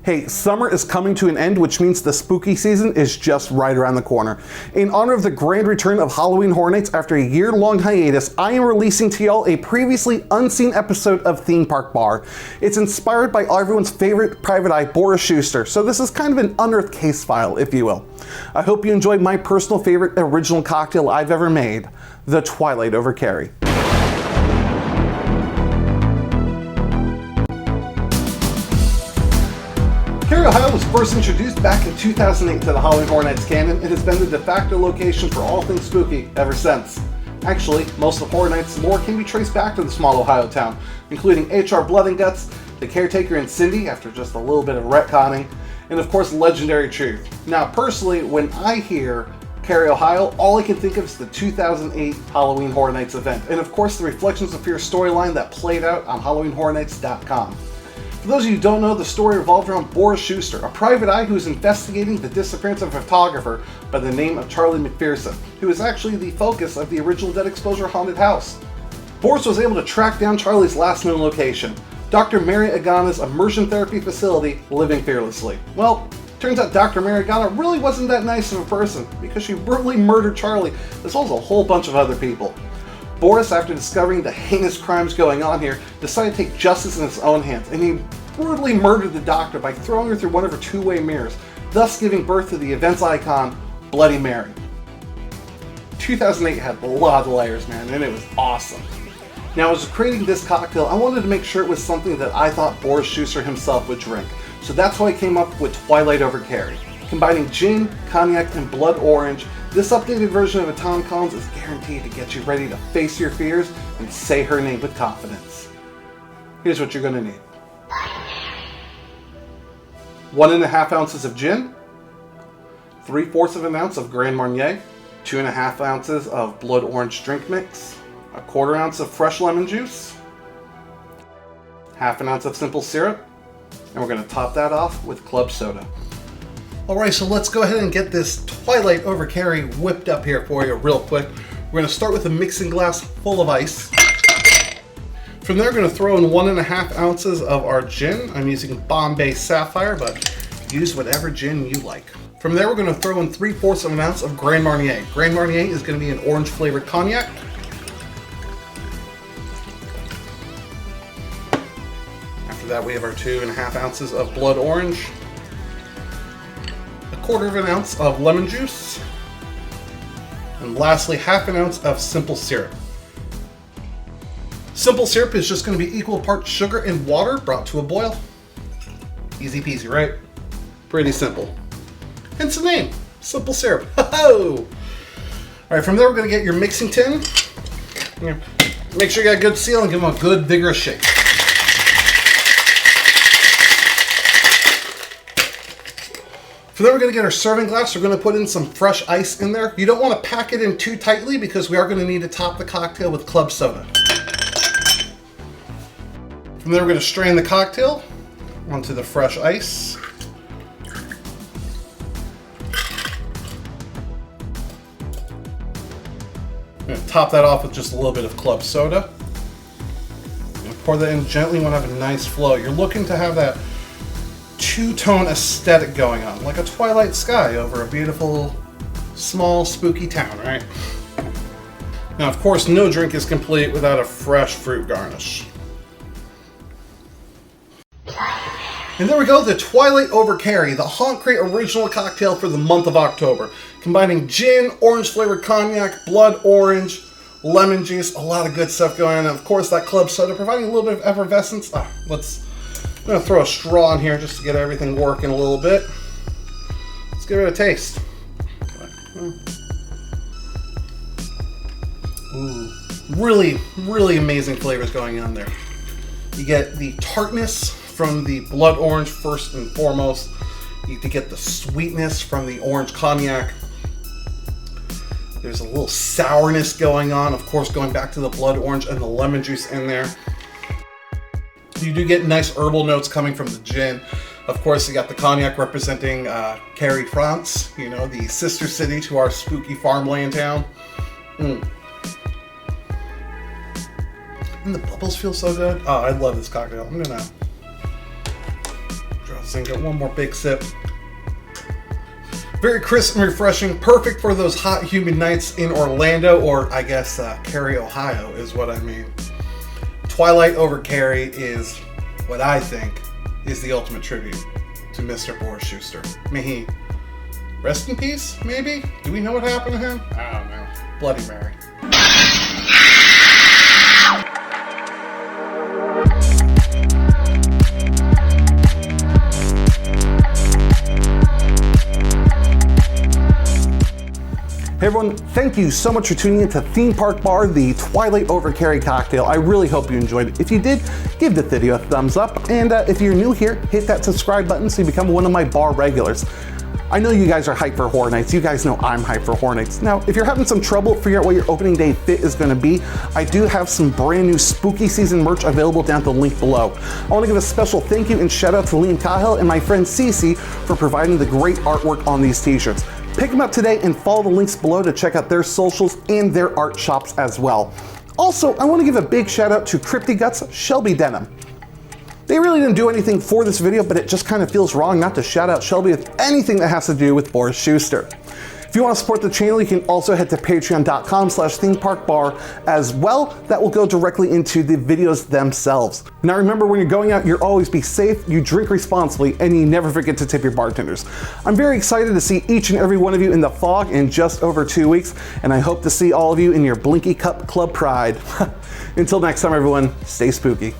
Hey, summer is coming to an end, which means the spooky season is just right around the corner. In honor of the grand return of Halloween Horror Nights after a year-long hiatus, I am releasing to y'all a previously unseen episode of Theme Park Bar. It's inspired by everyone's favorite private eye, Boris Shuster, so this is kind of an unearthed case file, if you will. I hope you enjoyed my personal favorite original cocktail I've ever made, the Twilight Over Carey. Carey, Ohio was first introduced back in 2008 to the Halloween Horror Nights canon. It has been the de facto location for all things spooky ever since. Actually, most of Horror Nights' lore can be traced back to the small Ohio town, including H.R. Blood and Guts, The Caretaker and Cindy, after just a little bit of retconning, and of course Legendary Truth. Now personally, when I hear Carey, Ohio, all I can think of is the 2008 Halloween Horror Nights event, and of course the Reflections of Fear storyline that played out on HalloweenHorrorNights.com. For those of you who don't know, the story revolved around Boris Shuster, a private eye who is investigating the disappearance of a photographer by the name of Charlie McPherson, who is actually the focus of the original Dead Exposure haunted house. Boris was able to track down Charlie's last known location, Dr. Mary Agana's immersion therapy facility, Living Fearlessly. Well, turns out Dr. Mary Agana really wasn't that nice of a person, because she brutally murdered Charlie, as well as a whole bunch of other people. Boris, after discovering the heinous crimes going on here, decided to take justice in his own hands, and he brutally murdered the doctor by throwing her through one of her two-way mirrors, thus giving birth to the event's icon, Bloody Mary. 2008 had a lot of layers, man, and it was awesome. Now, as I was creating this cocktail, I wanted to make sure it was something that I thought Boris Shuster himself would drink, so that's why I came up with Twilight Over Carey. Combining gin, cognac, and blood orange, this updated version of a Tom Collins is guaranteed to get you ready to face your fears and say her name with confidence. Here's what you're going to need. 1.5 ounces of gin, 3/4 of an ounce of Grand Marnier, 2.5 ounces of blood orange drink mix, 1/4 ounce of fresh lemon juice, 1/2 ounce of simple syrup, and we're going to top that off with club soda. Alright, so let's go ahead and get this Twilight Over Carey whipped up here for you real quick. We're going to start with a mixing glass full of ice. From there, we're going to throw in 1.5 ounces of our gin. I'm using Bombay Sapphire, but use whatever gin you like. From there, we're going to throw in 3/4 of an ounce of Grand Marnier. Grand Marnier is going to be an orange flavored cognac. After that, we have our 2.5 ounces of blood orange. 1/4 of an ounce of lemon juice, and lastly 1/2 ounce of simple syrup. Simple syrup is just going to be equal parts sugar and water brought to a boil. Easy peasy, right? Pretty simple. Hence the name, simple syrup. Ho-ho! Alright, from there we're going to get your mixing tin. Make sure you got a good seal and give them a good vigorous shake. From there, we're going to get our serving glass. We're going to put in some fresh ice in there. You don't want to pack it in too tightly because we are going to need to top the cocktail with club soda. From there, we're going to strain the cocktail onto the fresh ice. I'm going to top that off with just a little bit of club soda. Pour that in gently. You want to have a nice flow. You're looking to have that two-tone aesthetic going on, like a twilight sky over a beautiful, small, spooky town, right? Now, of course, no drink is complete without a fresh fruit garnish. And there we go, the Twilight Over Carey, the Haunt Crate original cocktail for the month of October, combining gin, orange-flavored cognac, blood orange, lemon juice, a lot of good stuff going on, and of course that club soda providing a little bit of effervescence. I'm going to throw a straw in here just to get everything working a little bit. Let's give it a taste. Ooh, really, really amazing flavors going on there. You get the tartness from the blood orange first and foremost. You get the sweetness from the orange cognac. There's a little sourness going on, of course, going back to the blood orange and the lemon juice in there. You do get nice herbal notes coming from the gin. Of course, you got the cognac representing Carey, France, you know, the sister city to our spooky farmland town. And the bubbles feel so good. Oh, I love this cocktail. I'm gonna draw So get one more big sip. Very crisp and refreshing, perfect for those hot, humid nights in Orlando, or I guess Carey, Ohio is what I mean. Twilight Over Carey is what I think is the ultimate tribute to Mr. Boris Shuster. May he rest in peace, maybe? Do we know what happened to him? I don't know. Bloody Mary. Hey everyone, thank you so much for tuning in to Theme Park Bar, the Twilight Over Carey cocktail. I really hope you enjoyed it. If you did, give the video a thumbs up. And if you're new here, hit that subscribe button so you become one of my bar regulars. I know you guys are hyped for Horror Nights. You guys know I'm hyped for Horror Nights. Now, if you're having some trouble figuring out what your opening day fit is gonna be, I do have some brand new spooky season merch available down at the link below. I wanna give a special thank you and shout out to Liam Cahill and my friend Cece for providing the great artwork on these t-shirts. Pick them up today and follow the links below to check out their socials and their art shops as well. Also, I want to give a big shout out to Crypty Guts, Shelby Denim. They really didn't do anything for this video, but it just kind of feels wrong not to shout out Shelby with anything that has to do with Boris Shuster. If you want to support the channel, you can also head to patreon.com/ThemeParkBar as well. That will go directly into the videos themselves. Now remember, when you're going out, you always be safe, you drink responsibly, and you never forget to tip your bartenders. I'm very excited to see each and every one of you in the fog in just over 2 weeks, and I hope to see all of you in your Blinky Cup Club Pride. Until next time, everyone, stay spooky.